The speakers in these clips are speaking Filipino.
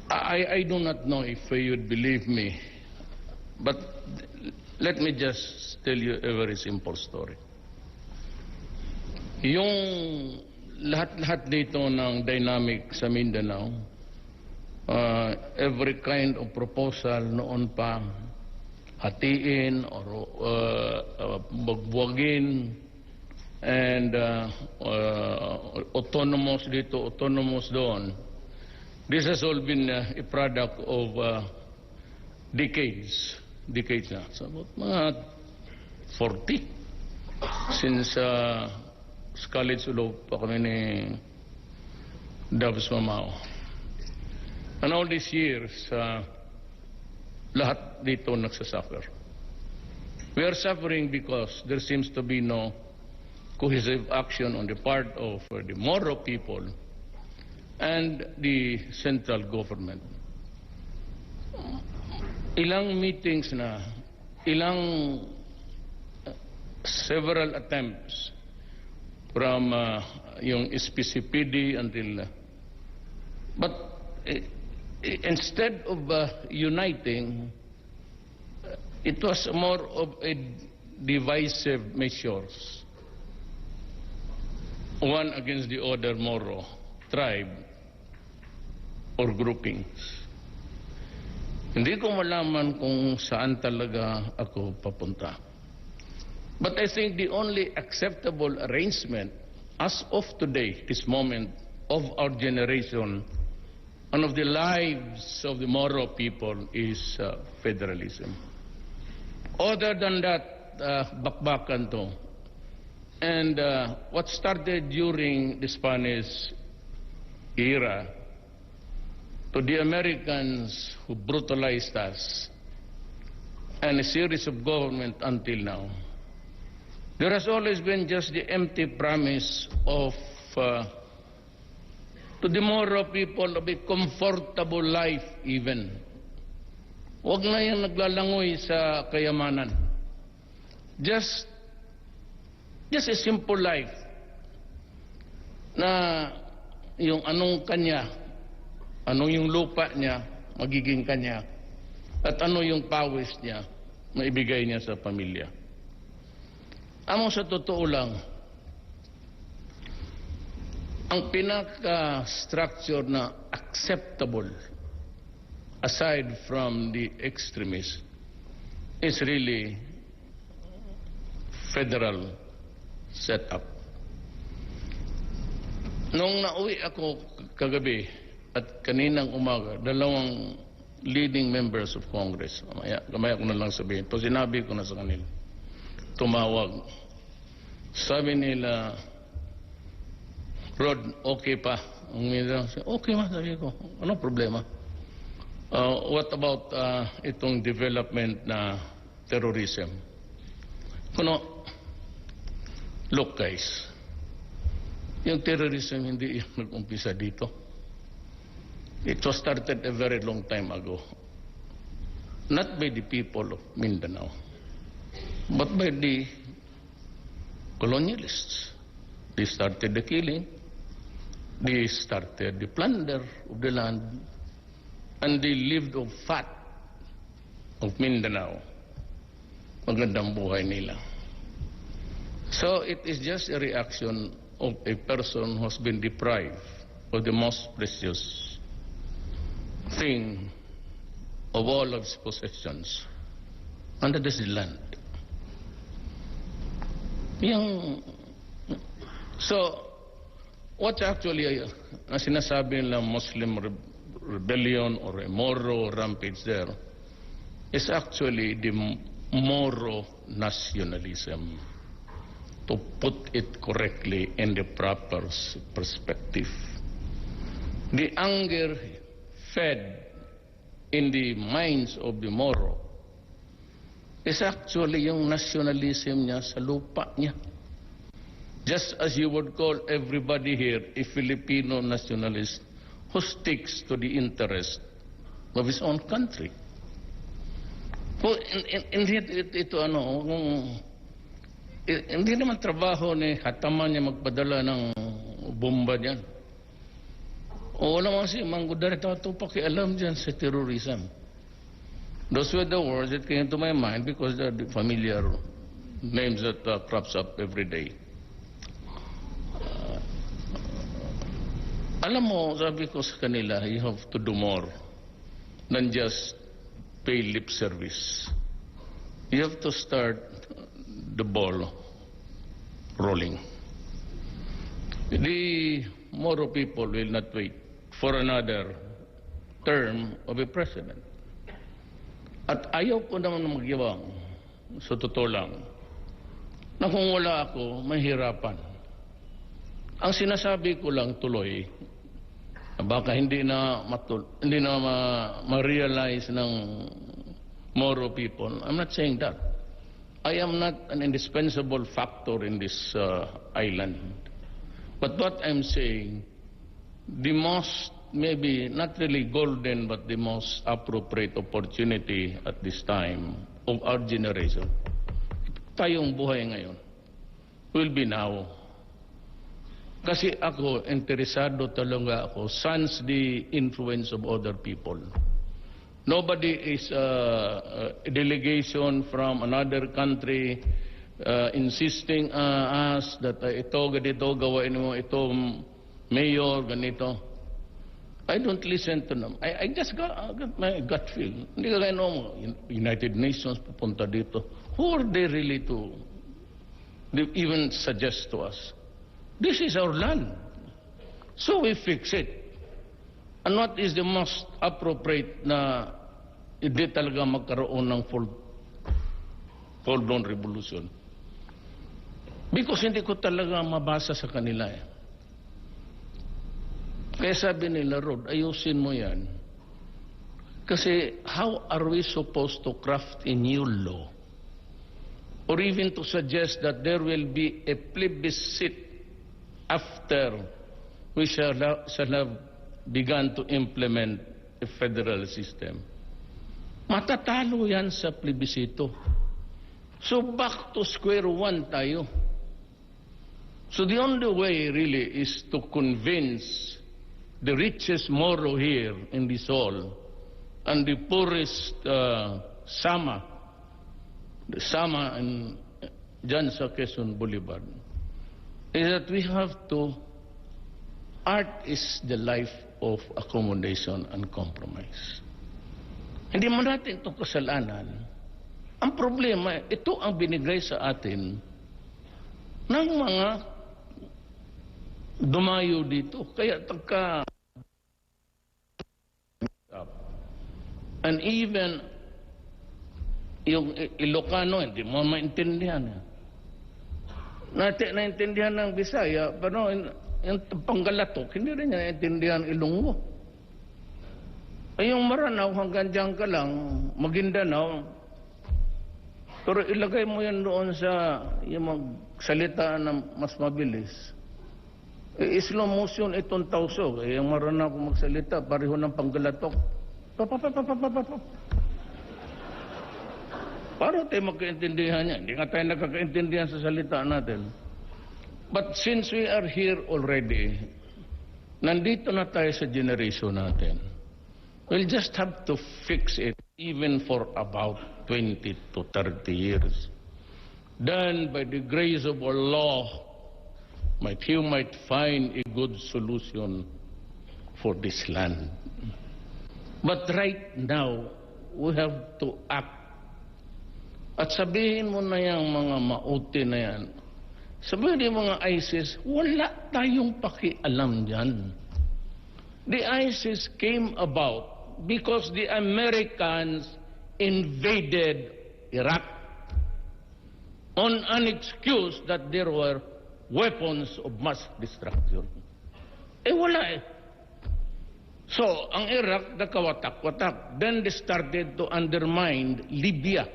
I do not know if you would believe me, but let me just tell you a very simple story. Yung lahat-lahat dito ng dynamic sa Mindanao, every kind of proposal noon pa, hatiin or bagbuwagin, and autonomous dito, autonomous doon. This has all been a product of decades na. So about mga 40 since college ulog pa kami ni Davos Mamao. And all these years, lahat dito nagsasuffer. We are suffering because there seems to be no cohesive action on the part of the Moro people and the central government. Ilang meetings na, several attempts from yung SPCPD until, but instead of uniting, it was more of a divisive measures, one against the other Moro tribe or groupings. Hindi ko malaman kung saan talaga ako papunta. But I think the only acceptable arrangement as of today, this moment of our generation, and of the lives of the Moro people is federalism. Other than that, bakbakan to. And what started during the Spanish era, to the Americans who brutalized us, and a series of government until now, there has always been just the empty promise of to the Moro people of a comfortable life even. Huwag na yung naglalangoy sa kayamanan. Just a simple life na yung anong kanya, anong yung lupa niya, magiging kanya, at ano yung pawis niya, maibigay niya sa pamilya. Amo sa totoo lang, ang pinaka-structure na acceptable aside from the extremists is really federal setup. Nung nauwi ako kagabi at kaninang umaga, dalawang leading members of Congress, kamaya ko na lang sabihin, to sinabi ko na sa kanila, tumawag. Sabi nila, Rod, okay pa. Okay ma, sabi ko. Anong problema? What about itong development na terrorism? Kuno, look guys, yung terrorism hindi nag-umpisa dito. It was started a very long time ago. Not by the people of Mindanao, but by the colonialists. They started the killing. They started the plunder of the land. And they lived off fat of Mindanao. Magandang buhay nila. So it is just a reaction of a person who has been deprived of the most precious thing of all of his possessions, and that is the land. So, what's actually sinasabi ng Muslim rebellion or a Moro rampage there is actually the Moro nationalism, to put it correctly in the proper perspective. The anger fed in the minds of the Moro is actually yung nationalism niya sa lupa niya. Just as you would call everybody here a Filipino nationalist who sticks to the interest of his own country. Well, hindi naman trabaho ni Hataman niya magpadala ng bomba niyan. O wala mga si Mang Duterte ito pakialam dyan sa terrorism. Those were the words that came to my mind because they're the familiar names that crops up every day. Alam mo, sabi ko sa kanila, you have to do more than just pay lip service. You have to start the ball rolling. The Moro people will not wait for another term of a president. At ayaw ko naman magyawang, sa totoo lang, na kung wala ako, mahirapan. Ang sinasabi ko lang tuloy, baka hindi na ma-realize ng Moro people. I'm not saying that. I am not an indispensable factor in this island. But what I'm saying, the most, maybe not really golden, but the most appropriate opportunity at this time of our generation, tayong buhay ngayon, will be now. Kasi ako, interesado talaga ako, sans the influence of other people. Nobody is a delegation from another country insisting us that ito, ganito, gawain mo, ito, mayor, ganito. I don't listen to them. I just got my gut feel. Hindi ka kaya mo, United Nations pupunta dito. Who are they really to even suggest to us? This is our land. So we fix it. And what is the most appropriate na hindi talaga magkaroon ng full-blown revolution? Because hindi ko talaga mabasa sa kanila eh. Kaya sabi nila, Rod, ayusin mo yan. Kasi how are we supposed to craft a new law? Or even to suggest that there will be a plebiscite after we shall have begun to implement a federal system. Matatalo yan sa plebisito. So back to square one tayo. So the only way really is to convince the richest Moro here in this hall and the poorest Sama and dyan sa Quezon Boulevard, is that we have to, art is the life of accommodation and compromise. Hindi mo natin itong kasalanan. Ang problema, ito ang binigay sa atin ng mga dumayo dito. Kaya tagka and even yung Ilocano, hindi mo maintindihan. Naintindihan ng Bisaya, pero yung Panggalatok, hindi rin niya naintindihan Ilonggo. Ay yung Maranao, hanggang dyan ka lang, Maguindanao, pero ilagay mo yan doon sa yung magsalita na mas mabilis. Slow motion itong Tausog. Yung Maranao kung magsalita, pareho ng Panggalatok. Para tayo magkaintindihan niya. Hindi nga tayo nakakaintindihan sa salita natin. But since we are here already, nandito na tayo sa generation natin, we'll just have to fix it even for about 20 to 30 years. Then, by the grace of our law, you might find a good solution for this land. But right now, we have to act. At sabihin mo na yung mga mauti na yan, sabihin yung mga ISIS, wala tayong pakialam dyan. The ISIS came about because the Americans invaded Iraq on an excuse that there were weapons of mass destruction. Wala eh. So, ang Iraq, nakawatak-watak. Then they started to undermine Libya.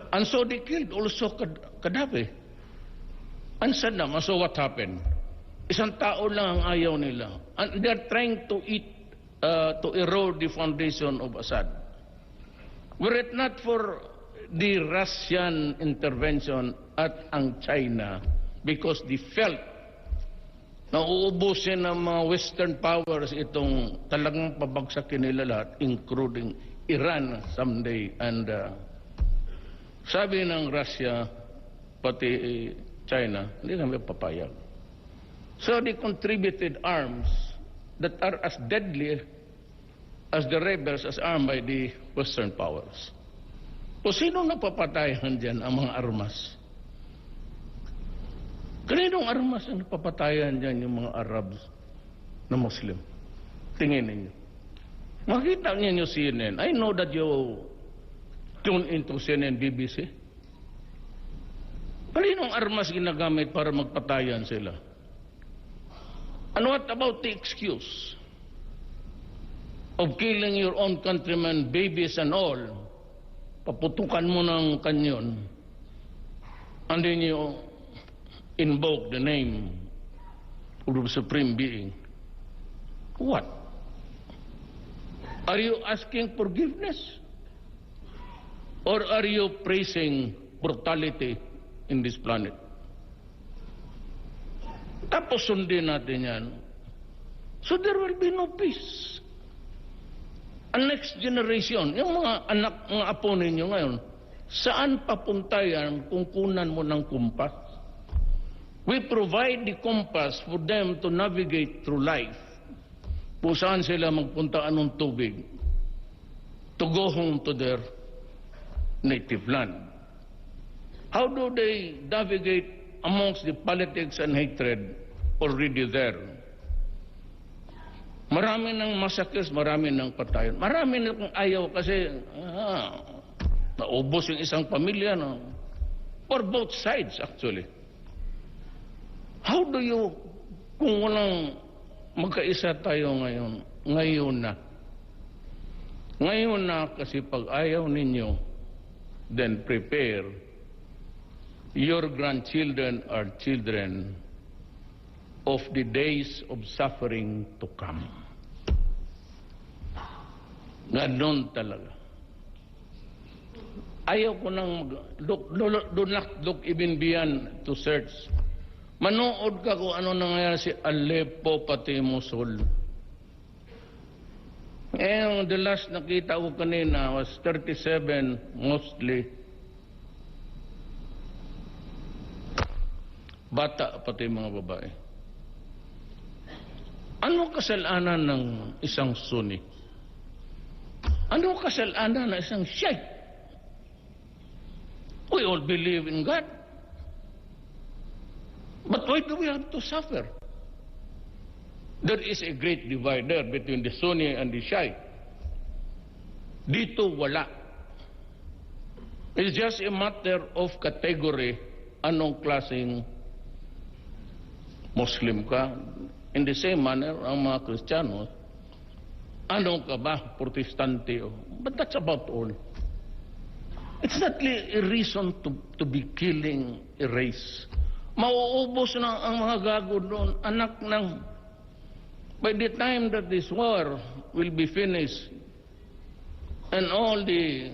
And so they killed also Gaddafi. And Saddam, so what happened? Isang tao lang ang ayaw nila. And they're trying to erode the foundation of Assad. Were it not for the Russian intervention at ang China, because they felt nauubusin ng mga Western powers itong talagang pabagsakin nila lahat, including Iran someday. And sabi ng Russia, pati China, hindi kami papayag. So they contributed arms that are as deadly as the rebels as armed by the Western powers. O sino napapatayan dyan ang mga armas? Kaninong armas ang napapatayan dyan yung mga Arabs na Muslim? Tingin ninyo. Makita niyo CNN. I know that you tune into CNN, BBC. Kaninong armas ginagamit para magpatayan sila? And what about the excuse of killing your own countrymen, babies and all? Paputukan mo ng kanyon. And then you invoke the name of the Supreme Being. What? Are you asking forgiveness? Or are you praising brutality in this planet? Tapos sundin natin yan. So there will be no peace. Ang next generation, yung mga anak, mga apo ninyo ngayon, saan papunta yan kung kunan mo ng kumpas? We provide the compass for them to navigate through life. Kung saan sila magpunta anong tubig to go home to their native land. How do they navigate amongst the politics and hatred already there? Marami ng masakis, marami ng patayon. Marami ng ayaw kasi naubos yung isang pamilya. No? For both sides actually. How do you, kung walang magkaisa tayo ngayon, ngayon na kasi pag ayaw ninyo, then prepare. Your grandchildren are children of the days of suffering to come. Ganon talaga. Ayaw ko nang do not look even beyond to search. Manood ka kung ano nangyayari si Aleppo pati Mosul. The last nakita ko kanina was 37 mostly. Bata pati mga babae. Ano kasalanan ng isang Sunni? Ano kasalanan ng isang Shiite? We all believe in God. But why do we have to suffer? There is a great divider between the Sunni and the Shiite. Dito wala. It's just a matter of category. Anong klaseng Muslim ka? In the same manner, ang mga Kristiyano, ano ka ba? Protestante. But that's about all. It's not a reason to be killing a race. Mauubos na ang mga gago doon. Anak ng... By the time that this war will be finished and all the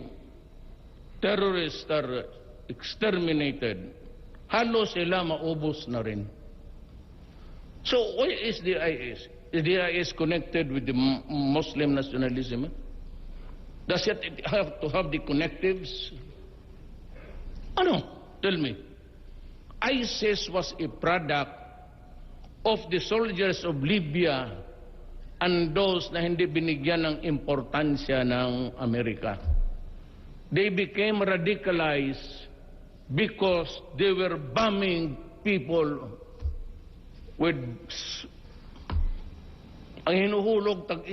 terrorists are exterminated, halos sila maubos na rin. So, why is the IS? Is the IS connected with the Muslim nationalism? Does it have to have the connectives? Ano? Tell me. ISIS was a product of the soldiers of Libya and those na hindi binigyan ng importansya ng Amerika. They became radicalized because they were bombing people with ang hinuhulog tag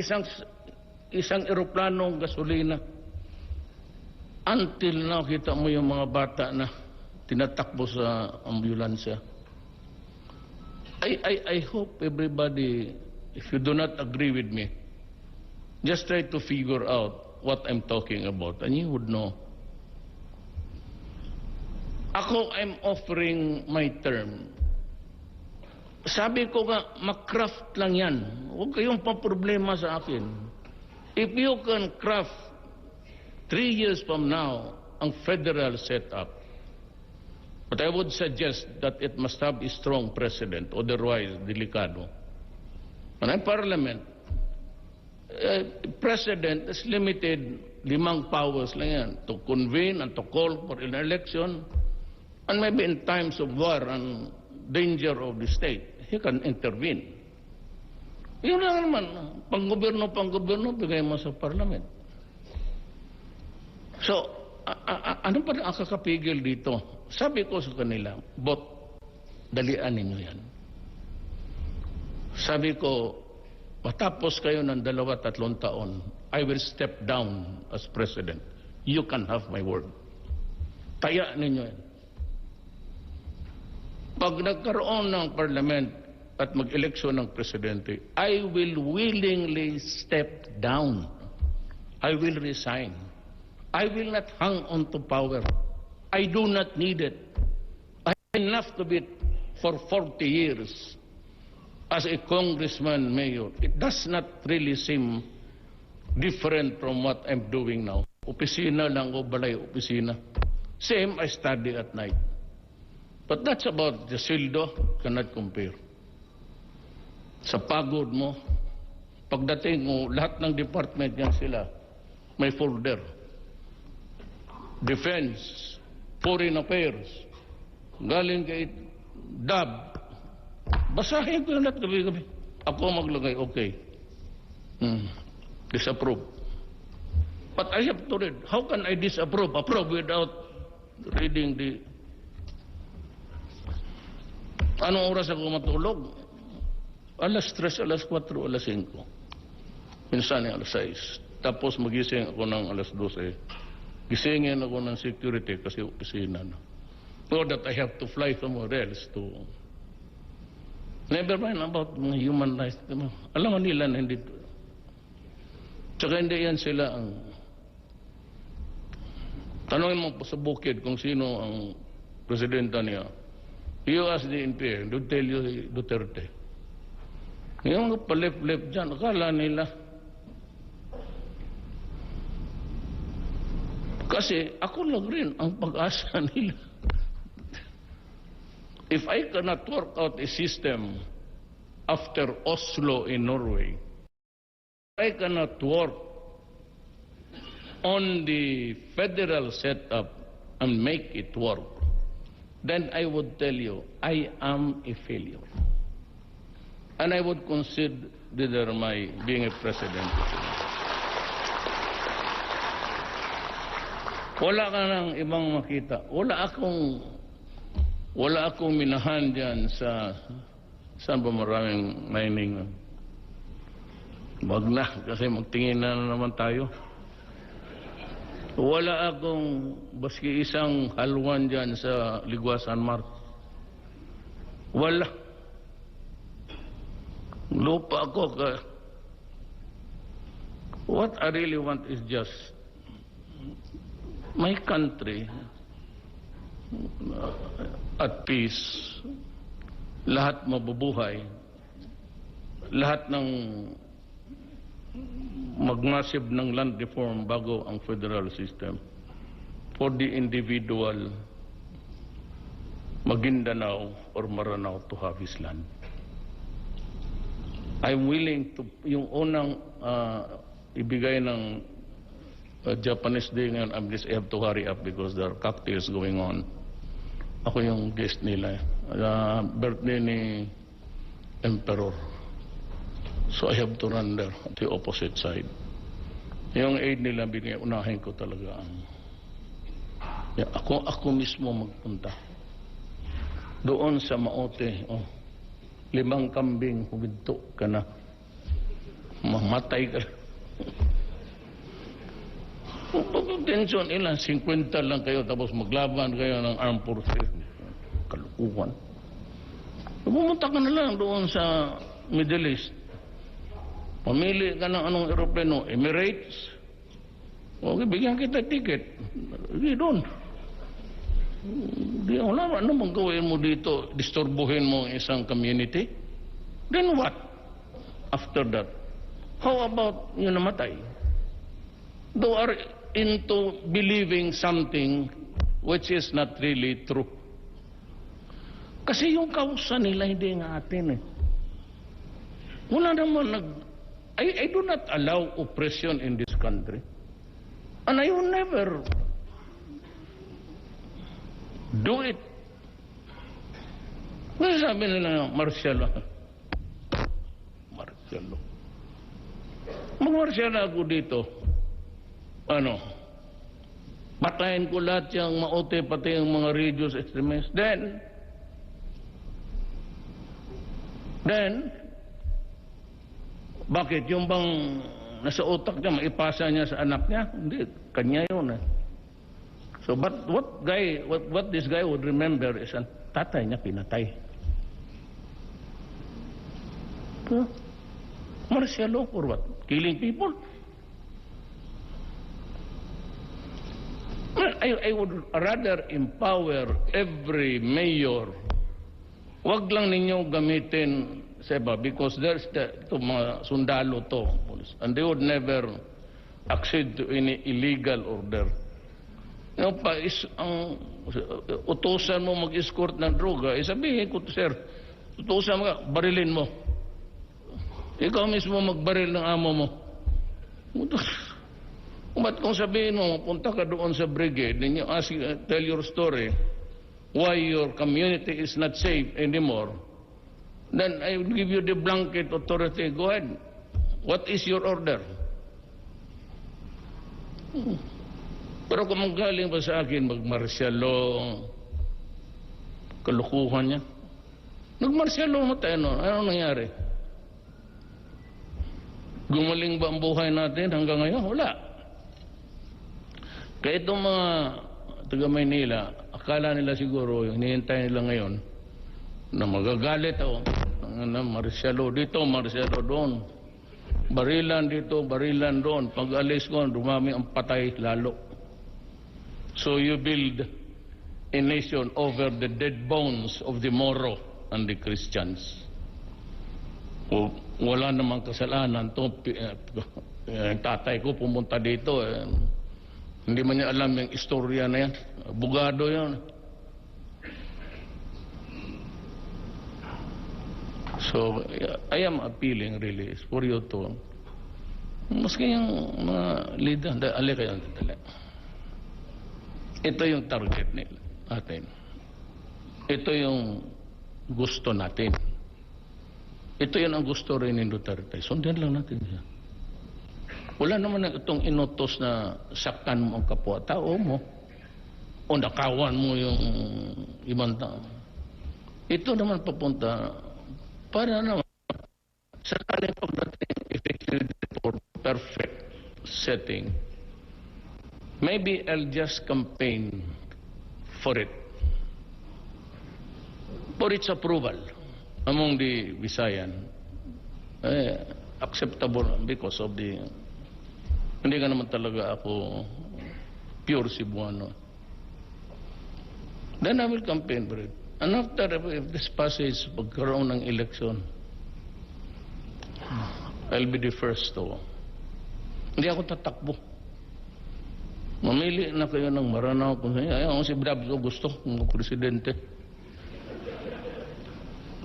isang eroplanong gasolina. Until now, kita mo yung mga bata na tinatakbo sa ambulansya. I hope everybody, if you do not agree with me, just try to figure out what I'm talking about and you would know. Ako, I'm offering my term. Sabi ko nga, makraft lang yan. Huwag kayong paproblema sa akin. If you can craft 3 years from now ang federal setup, But I would suggest that it must have a strong precedent, otherwise delikado. And ang parliament, president is limited, 5 powers lang yan, to convene and to call for an election, and maybe in times of war and danger of the state, he can intervene. Yun lang naman, pang-gobyerno, bigay mo sa parliament. So, ano pa ang kakapigil dito? Sabi ko sa kanila, dalian ninyo yan. Sabi ko, matapos kayo ng 2-3 taon, I will step down as president. You can have my word. Taya ninyo yan. Pag nagkaroon ng parliament at mag-eleksyon ng presidente, I will willingly step down. I will resign. I will not hang on to power. I do not need it. I have enough to be for 40 years as a congressman, mayor. It does not really seem different from what I'm doing now. Opisina lang o balay opisina. Same, I study at night. But that's about the sildo, cannot compare. Sa pagod mo, pagdating mo, lahat ng department yan sila, may folder. Defense, Foreign Affairs, galing kay DAB. Basahin ko yung lahat gabi-gabi. Ako maglagay, okay. Disapprove. But I have to read. How can I disapprove? Approve without reading the... Anong oras ako matulog? Alas 3, alas 4, alas 5. Minsan alas 6. Tapos magising ako ng alas 12. Gisingin ako ng security kasi opisina na. So that I have to fly somewhere else to... Never mind about mga human rights. Alam mo nila na hindi... Tsaka hindi yan sila ang... Tanungin mo sa bukid kung sino ang presidenta niya. You ask the NPA, they'll tell you Duterte. Yung palip-lip dyan, akala nila... Kasi ako lang rin ang pag-asa nila. If I cannot work out a system after Oslo in Norway, I cannot work on the federal setup and make it work, then I would tell you, I am a failure. And I would consider my being a president. Wala ka nang ibang makita. Wala akong minahan dyan sa saan ba maraming mining. Wag na, kasi magtingin na naman tayo. Wala akong baski isang halwan dyan sa Ligwasan Mart. Wala. Lupa ako ka. What I really want is just my country at peace, lahat mabubuhay, lahat ng magmasib ng land reform bago ang federal system, for the individual Maguindanao or Maranao to have his land. I'm willing to, yung unang ibigay ng Japanese Day ngayon, I have to hurry up because there are cocktails going on. Ako yung guest nila. Birthday ni Emperor. So I have to run there at the opposite side. Yung aid nila, unahin ko talaga. Ako mismo magpunta. Doon sa Maote, 5 kambing, huminto ka na. Mamatay ka. Tension ilan, 50 lang kayo tapos maglaban kayo ng armed forces. Kalukuhan. Pumunta ka na lang doon sa Middle East. Pamili ka ng anong aeroplano, Emirates. Okay, bigyan kita ticket. Hindi doon. Di wala, ano mong gawin mo dito? Disturbuhin mo isang community? Then what? After that? How about yung namatay? They are into believing something which is not really true. Kasi yung kausa nila hindi nga atin eh. Wala naman I do not allow oppression in this country. And I will never do it. Kasi sabi nila, martial law. Martial law. Mag-martial ako dito. Patayin ko lahat yung maote, pati yung mga religious extremists. Then, bakit? Yung bang nasa utak niya, maipasa niya sa anak niya? Hindi, kanya yun eh. So, but what this guy would remember is ang tatay niya pinatay. Martial law for what? Killing people? I would rather empower every mayor. Wag lang ninyo gamitin Seba, because there's mga sundalo to, police, and they would never accede to any illegal order. Ang utusan mo mag-escort ng droga, sabihin ko, sir, utusan mo ka, barilin mo. Ikaw mismo magbaril ng amo mo. Ba't kung sabihin mo, punta ka doon sa brigade, and you tell your story, why your community is not safe anymore, then I will give you the blanket authority. Go ahead. What is your order? Pero kung magaling pa sa akin, mag-martial law, kalukuhan niya. Nag-martial law mo tayo, no? Ano nangyari? Gumaling ba ang buhay natin hanggang ngayon? Wala. Kaya itong mga taga Maynila, akala nila siguro, hinihintay nila ngayon, na magagalit ako, na martial law dito, martial law doon. Barilan dito, barilan doon. Pag alis ko, dumami ang patay lalo. So you build a nation over the dead bones of the Moro and the Christians. Wala namang kasalanan to. Tatay ko pumunta dito. Hindi man niya alam yung istorya na yan. Abogado yan. So, I am appealing really for you to, maski yung mga leader, dali kayo, dali. Ito yung target nila, natin. Ito yung gusto natin. Ito yun ang gusto rin ni Duterte. Sundan lang natin siya. Wala naman na itong inutos na saktan mo ang kapwa-tao mo o nakawan mo yung ibang tao. Ito naman papunta para naman sakaling pagdating effective for perfect setting. Maybe I'll just campaign for it. For its approval among the Visayan. Acceptable because of the... Hindi ka naman talaga ako pure Cebuano. Then I will campaign for it. And after, if this passes, pagkaroon ng election, I'll be the first to. Hindi ako tatakbo. Mamili na kayo ng Maranao. Ayaw si Brabso gusto, ng presidente.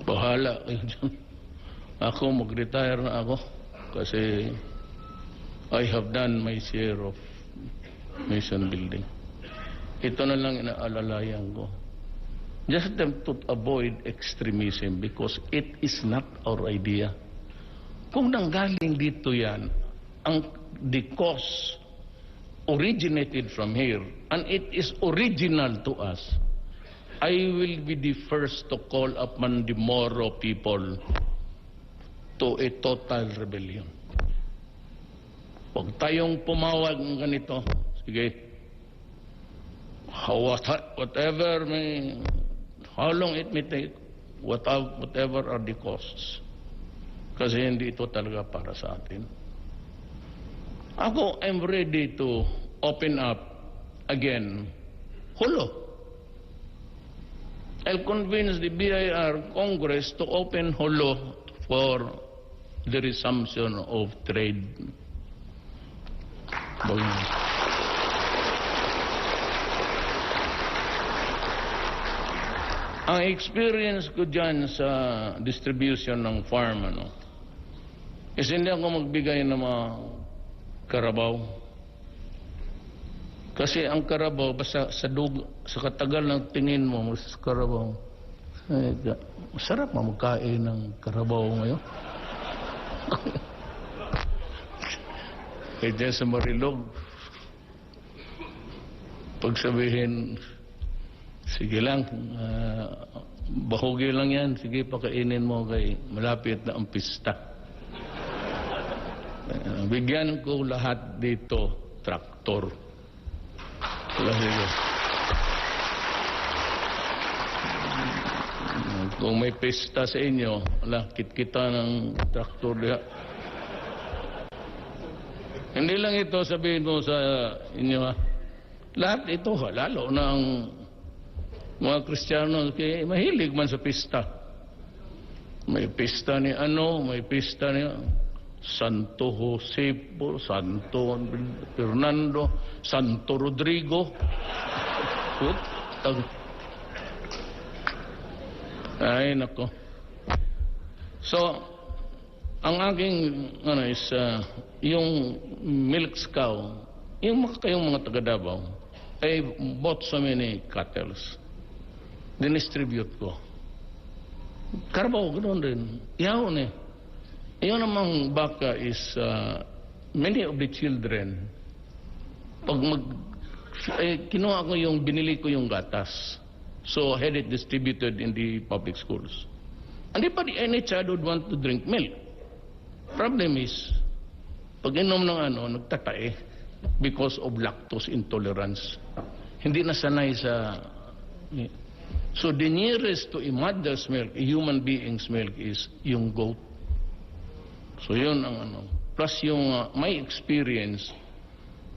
Bahala kayo dyan. Ako, mag-retire na ako. Kasi I have done my share of nation building. Ito na lang inaalalayan ko. Just to avoid extremism because it is not our idea. Kung nanggaling dito yan, the cause originated from here and it is original to us, I will be the first to call upon the Moro people to a total rebellion. Huwag tayong pumawag ng ganito. Sige. Whatever may... How long it may take, whatever are the costs. Kasi hindi ito talaga para sa atin. Ako, I'm ready to open up again. Hulo. I'll convince the BIR Congress to open Hulo for the resumption of trade. Ang experience ko dyan sa distribution ng farm, is hindi ako magbigay ng mga karabaw. Kasi ang karabaw, basta sa katagal ng tingin mo sa karabaw, masarap magkain ng karabaw ngayon. Kaya dyan sa Marilog, pagsabihin, sige lang, bahugi lang yan, sige pakainin mo kay malapit na ang pista. Bigyan ko lahat dito traktor. Kung may pista sa inyo, kita ng traktor diha. Hindi lang ito sabihin mo sa inyo, lahat ito, lalo na ang mga Kristiyano, mahilig man sa pista. May pista ni may pista ni Santo Josefo, Santo Fernando, Santo Rodrigo. Ay, nako. So, ang aking is yung milk cow, yung kayong mga taga-Davao, I bought so many cattle. Dinistribute ko. Karabaw, ganoon din. Yawon eh. Yung namang baka is many of the children, pag kinuha ko binili ko yung gatas. So I had it distributed in the public schools. And if any child would want to drink milk, problem is, pag inom ng nagtatae because of lactose intolerance. Hindi nasanay sa... So the nearest to a mother's milk, a human being's milk, is yung goat. So yun ang Plus yung my experience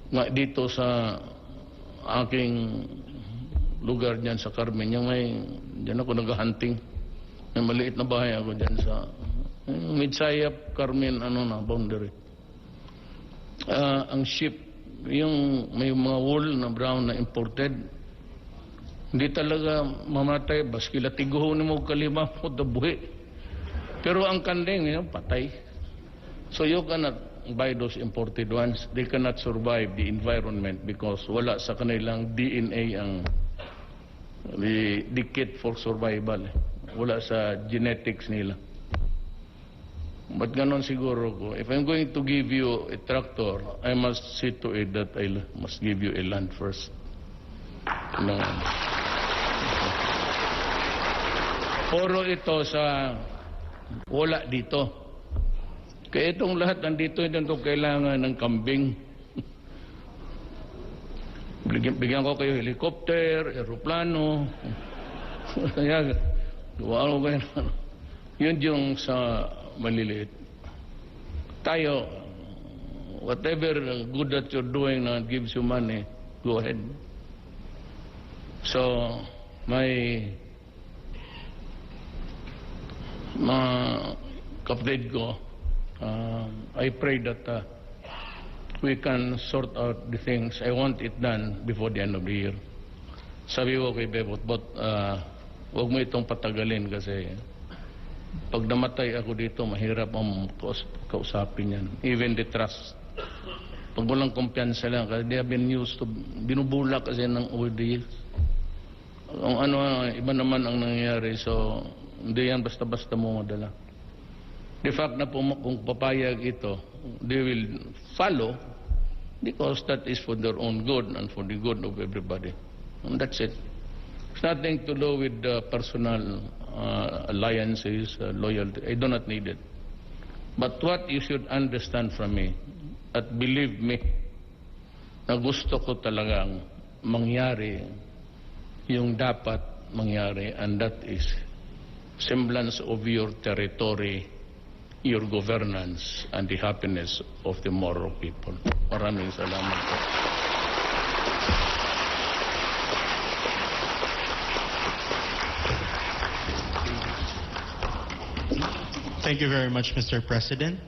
nga dito sa aking lugar dyan sa Carmen, dyan ako nag-hunting. May maliit na bahay ako dyan sa Midsayap, Carmen, boundary. Ang sheep, yung may mga wool na brown na imported, hindi talaga mamatay, baski latiguhon mo kalima po buhi. Pero ang kanding, patay. So you cannot buy those imported ones. They cannot survive the environment because wala sa kanilang DNA ang the kit for survival. Wala sa genetics nila. But ganon siguro ko, if I'm going to give you a tractor, I must see to it that I must give you a land first. Puro ito sa wala dito. Kaya itong lahat nandito, ito kailangan ng kambing. Bigyan ko kayo helicopter, aeroplano. Kaya, gawa ko kayo. Yun yung sa maliliit. Tayo, whatever good that you're doing na gives you money, go ahead. So, mga kapatid ko, I pray that we can sort out the things. I want it done before the end of the year. Sabi ko kay Bebot, but huwag mo itong patagalin kasi pag namatay ako dito, mahirap ang kausapin yan. Even the trust. Pag walang kumpiyansa lang, kasi they have been used to, binubula kasi ng over the years. Iba naman ang nangyayari, so hindi yan basta-basta mo madala. The fact na kung papayag ito, they will follow because that is for their own good and for the good of everybody. And that's it. It's nothing to do with personal alliances, loyalty. I do not need it. But what you should understand from me, at believe me, na gusto ko talagang mangyari yung dapat mangyari, and that is semblance of your territory, your governance, and the happiness of the Moro people. Maraming salamat po. Thank you very much, Mr. President.